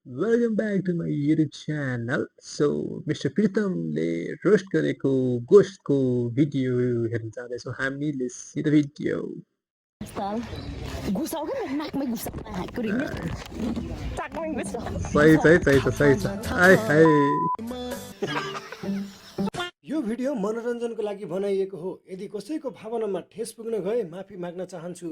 Welcome back to my YouTube channel. So, Mr. Pritamले roast गरेको गोस्टको video हेर्न जाँदैछौँ हामीले सिधै भिडियो साल घुसाउ के मेरो नाकमै घुसा हातको रिङ चाकमै घुसा सही छ आइ हाय यो भिडियो मनोरञ्जनको लागि बनाइएको हो। यदि कसैको भावनामा ठेस पुग्न गए माफी माग्न चाहन्छु।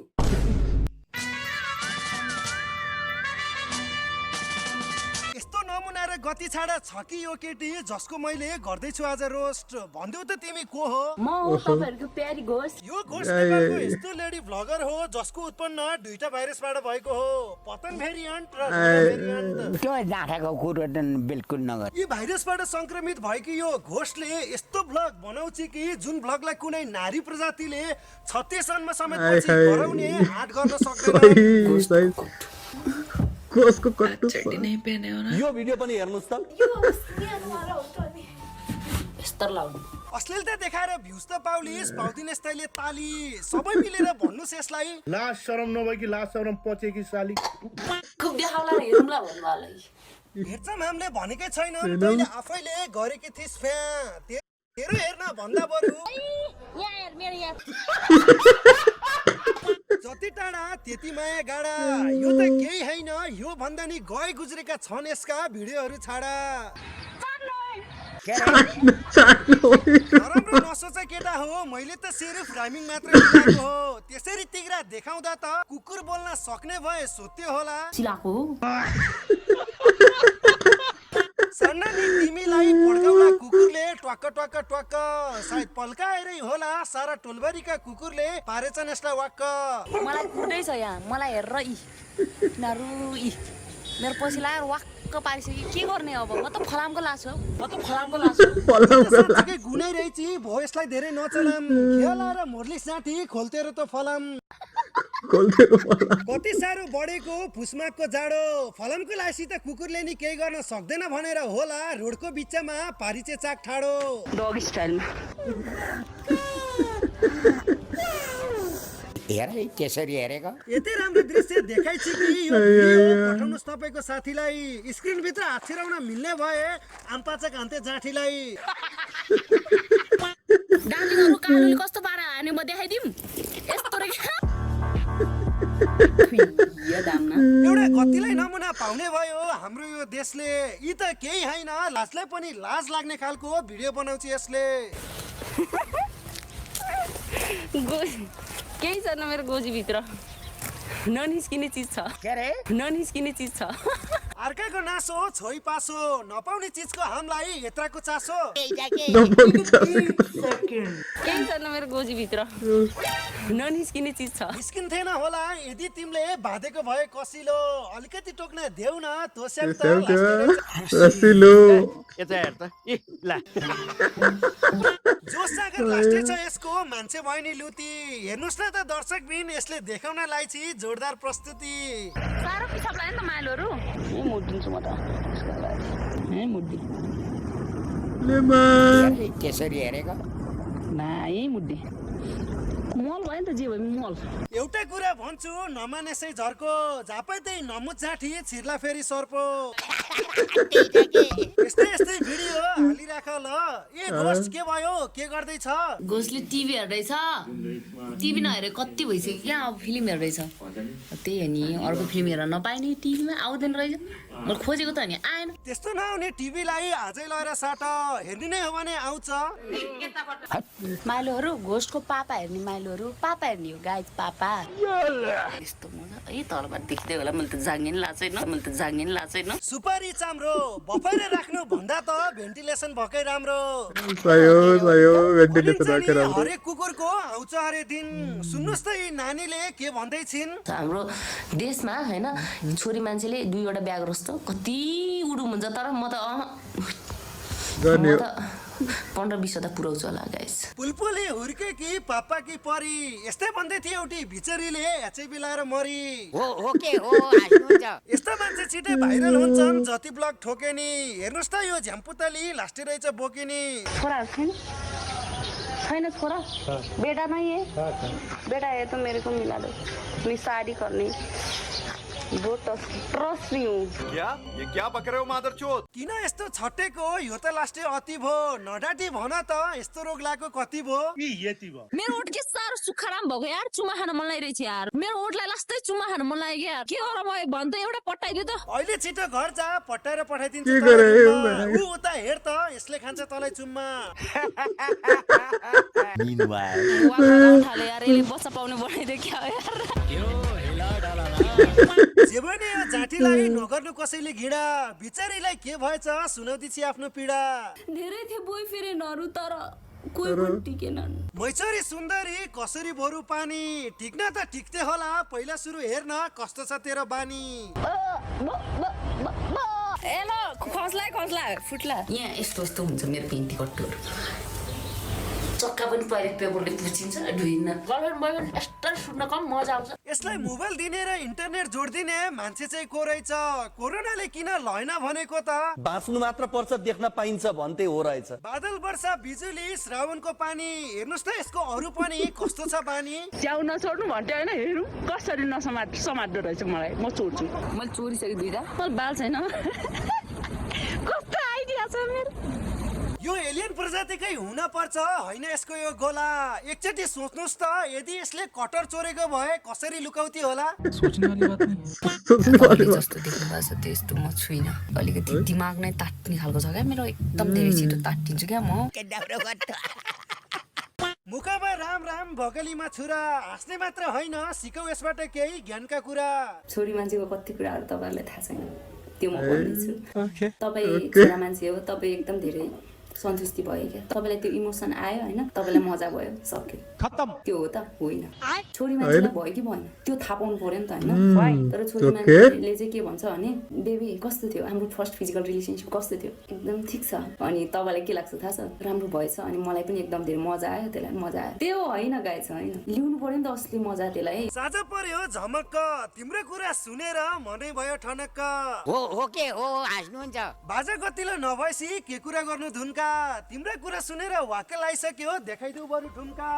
यस्तो नमुना र गति छाडा छ कि यो केटी जसको मैले गर्दैछु आज रोस्ट। भन्देऊ त तिमी को हो? म हो तपाईहरुको प्यारी घोष। यो घोष नेपालको यस्तो लेडी भ्लगर हो जसको उत्पन्न दुईटा भाइरसबाट भएको हो, पतन भेरिएन्ट र भेरिएन्ट। त्यो जाँठाको कुरो त बिल्कुल नगर। यी भाइरसबाट संक्रमित भएकी यो घोषले यस्तो भ्लग बनाउँछ कि जुन भ्लगलाई कुनै नारी प्रजातिले 36 जन्म समेत पछि गराउने हात गर्न सक्दैन। कसको कट्टु यो भिडियो पनि हेर्नुस् त। अश्लीलता देखाएर भ्युज त पाउलिस, पाउँदिन यस्तैले ताली। सबै मिलेर भन्नुस् यसलाई। लाज शरम नभए कि लाज शरम पछि कि साली। खुब देखाउला हेरौँला भन्नुलाई। हेर्छम हामीले भनेकै छैनौँ, तैले आफैले गरेकी थिइस् फ्या। तेरो हेर्न भन्दा बरु यहाँ हेर मेरो यहाँ। जति टाढा त्यति माया गाडा। यो त केही हैन, यो भन्दा नि गए गुज्रेका छन् यसका भिडियोहरू छाडा। नराम्रो नसोच केटा हो, मैले त सिर्फ राइमिङ मात्र मिलाएको हो। त्यसरी तिग्रा देखाउँदा त कुकुर बोल्न सक्ने भए सोध्यो होला। सिलाको सन्नानी तिमीलाई पड्काउला कुकुरले ट्वाक्क ट्वाक्क ट्वाक्क। सायद पल्काएरै होला, सारा टोलबारीका कुकुरले पारेछन् यसलाई वाक्क। मलाई कुर्दै छ यहाँ, मलाई हेर इ नारु इ मेरो पछि लाएर वाक्क पारिसक्यो। के गर्ने अब? म त फलामको लाछु। साँच्चीकै गुनै रहेछ भो, यसलाई धेरै नचलाम। खेला र मोर्लिस जाँठी खोल्तेर त फलाम। कति साह्रो बढेको फुसमागको जाडो। फलामको लासी त कुकुरले नि केही गर्न सक्दैन भनेर होला, रोडको बिचमा पारिचे चाक ठाडो। डग स्टाइलमा हेर त्यसरी हेरेको यति राम्रो दृश्य देखाइछ कि यो भिडियो पठाउनुस् तपाईको साथीलाई। स्क्रिन भित्र हात छिराउन मिल्ने भए आम्पाचक हान्ते जाँठीलाई। डालीहरु कालुले कस्तो पारा हाने म देखाइदिम। यस्तो रे यो दामना एउटा गतिलाई नमुना पाउने भयो हाम्रो यो देशले। यी त केही हैन, लाजलाई पनि लाज लाग्ने खालको भिडियो बनाउँछ यसले। केही छैन मेरो गोजी भित्र, ननिस्किने चिज छ। के रे ननिस्किने चिज छ। अर्काको नासो छोइ पासो, नपाउने चिजको हामीलाई यत्राको चासो। केही छैन मेरो गोजी भित्र, ननिस्किने चिज छ। निस्किन्थेन होला यदि तिमीले बाँधेको भए कसिलो। अलिकति टोक्न देऊ न तोस्याक त रसिलो यता हेर त। ए ला जोस जागर लास्टे छ यसको, मान्छे भयो नि लुती। हेर्नुस् न त दर्शक बिन, यसले देखाउन लाइछि जोरदार प्रस्तुति। साह्रो पिसाब लाग्यो नि त माइलोहरू। मुडिन्छु म त मुडी त्यसरी हेरेको नाइ मुडी मल भयो नि त जे भयो मल। एउटा कुरा भन्छु नमानेसै झर्को, झापै त्यही नमुच जाँठी छिर्ला फेरि सर्पो। यस्तै यस्तै भिडियो हालिराख ल। ए घोस्ट के भयो, के गर्दैछ? घोषले टिभी हेर्दैछ। टिभी नहेरे कति भइसक्यो क्या, अब फिल्म हेर्दैछ। त्यही हो नि, अर्को फिल्म हेर्न नपाइने टिभीमा आउँदैन रहेछ। मैले खोजेको त नि आएन। त्यस्तो नहुने टिभीलाई आजै लगाएर साट, हेर्ने नै हो भने आउँछ। माइलोहरू घोषको पापा हेर्ने, माइलोहरू पापा हेर्ने हो गाइज पापा। यस्तो मजा है, तलबाट देख्दै होला। मैले त जाङ्गे नि लाचैन। सुपारी चाम्रो बफाएर राख्नु भन्दा त भेन्टिलेसन भएकै राम्रो। हरेक कुकुरको आउँछ हरे दिन। सुन्नुहोस् त यी नानीले के भन्दै छिन्। हाम्रो देशमा हैन छोरी मान्छेले 2वटा ब्याग रस्तो कति उडुम हुन्छ, तर म त 15-20 वटा पुऱ्याउँछु होला गाइस। पुलपुली हुर्के कि पापा कि परी, यस्तै भन्दै थिए एउटी भिचरीले ह्याचै बिलाएर मरी। हो के हो हुन्छ। यस्ता मान्छे छिटै भाइरल हुन्छन् जति ब्लग ठोके नि। हेर्नुस् त यो झ्याम्पुतली लास्टे रहेछ बोकिनी। छोरा छैन छोरा, बेटा नहीं है। बेटा है तो मेरे को मिला दो, मैं शादी करनी। वो ट्रस्ट नहीं हूँ। क्या ये क्या बक रहे हो मादरचोद? किन यस्तो छटेको यो त लास्टै अति भो नडाटी भन त यस्तो रोग लागेको कति भो यी यति भयो मेरो ओठ के साह्रो सुक्खाराम भएको यार चुमा खान मन लागिरहेछ यार मेरो ओठलाई लास्टै चुमा खान मन लाग्यो यार के गर म भन् त एउटा पट्टाइदियो त अहिले छिटो घर जा पट्टाएर पठाइदिन्छु के त गरे यो रुममा। भाइ? ऊ उता हेर त यसले खान्छ तँलाई चुम्मा। Meanwhile, वाह गाउँ थाले यार यसले बच्चा पाउने बनाइदियो क्या हो यार जे पनि यो जाँटीलाई नगर्नु कसैले घिडा बिचारीलाई के भएछ सुनाउँदै छि आफ्नो पीडा। धेरै थिए बोयफ्रेन्डहरु तर कोही पनि टिकेनन् मैचरी सुन्दरी कसरी भरु पानी टिक्न त टिक्थे होला पहिला सुरु हेर्न कस्तो छ तेरो बानी। ए ल खस्ला फुट्ला यहाँ यस्तो यस्तो हुन्छ मेरो पेन्टी कट्टुहरू चक्का पनि टोयलेट पेपरले पुछिन्छ धुइन्न गर्लफ्रेन्ड बोयफ्रेन्ड यस्तो सुत्न कम मजा आउँछ। यसलाई मोबाइल दिने र इन्टरनेट जोडिदिने मान्छे चाहिँ को रहेछ कोरोनाले किन लैन भनेको त बाँच्नु मात्र पर्छ देख्न पाइन्छ भन्थे हो रहेछ। बादल वर्षा बिजुली श्रावणको पानी हेर्नुस् त यसको अरू पनि कस्तो छ बानी। च्याउ नछोड्नु भन्थ्यो होइन हेरौँ कसरी समात्दो रहेछ मलाई म छोड्छु मैले चोरिसकेँ दुईटा मलाई बाल छैन कस्तो आइडिया छ मेरो यो एलियन प्रजातिकै हुन पर्छ होइन यसको यो गोला एकचोटि सोच्नुस् त यदि यसले कटर चोरेको भए कसरी लुकाउती होला। सोच्ने वाली तपाईँले बात। जस्तो देख्नु भएको छ त्यस्तो म छुइनँ अलिकति दिमाग नै तात्ने खालको छ क्या मेरो एकदम धेरै छिटो तात्तिन्छु क्या म। मुखमा राम राम भगलीमा छुरा हाँस्ने मात्र होइन सिकौ यसबाट केही ज्ञानका कुरा। छोरी मान्छेको कति कुराहरू तपाईँहरूलाई थाहा छैन त्यो म भन्दैछु। तपाईँ छोरा मान्छे हो तपाईँ एकदम धेरै सन्तुष्टि भयो क्या तपाईँलाई त्यो इमोसन आयो होइन तपाईँलाई मजा भयो सक्यो खत्तम त्यो हो त होइन छोरी मान्छेलाई भयो कि भएन त्यो थाहा पाउनु पर्यो नि त होइन। तर छोरी मान्छेले चाहिँ के भन्छ भने बेबी कस्तो थियो हाम्रो फर्स्ट फिजिकल रिलेसनसिप कस्तो थियो एकदम ठिक छ अनि तपाईँलाई के लाग्छ थाहा छ राम्रो भएछ अनि मलाई पनि एकदम धेरै मजा आयो त्यसलाई मजा आयो त्यो होइन गाएछ होइन ल्याउनु पर्यो नि त असली मजा त्यसलाई। साँझ पर्यो झमक्क तिम्रो कुरा सुनेर मनै भयो ठनक्क हो के हो हाँस्नुहुन्छ बाजा गतिलो नभएसी के कुरा गर्नु धुनका तिम्रो कुरा सुनेर वाक्क लागिसक्यो देखाइदेऊ बरु ठुम्का।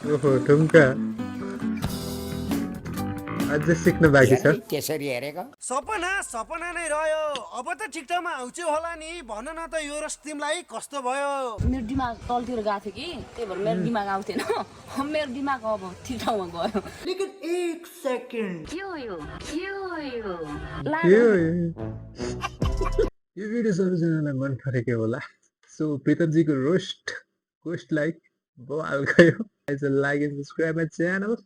ओहो ठुम्का अझै सिक्न बाँकी छ। त्यसरी हेरेको सपना सपना नै रह्यो अब त ठिक ठाउँमा आउँछु होला नि भन न त यो रस तिमीलाई कस्तो भयो। मेरो दिमाग तलतिर गएको थियो कि त्यही भएर मेरो दिमाग आउँथेन मेरो दिमाग अब ठिक ठाउँमा गयो। लेकिन एक सेकेन्ड के हो यो यो भिडियो सबैजनालाई मन परेको होला। सो प्रितमजीको रोस्ट लाइक बवाल गयो। Like and subscribe my channel.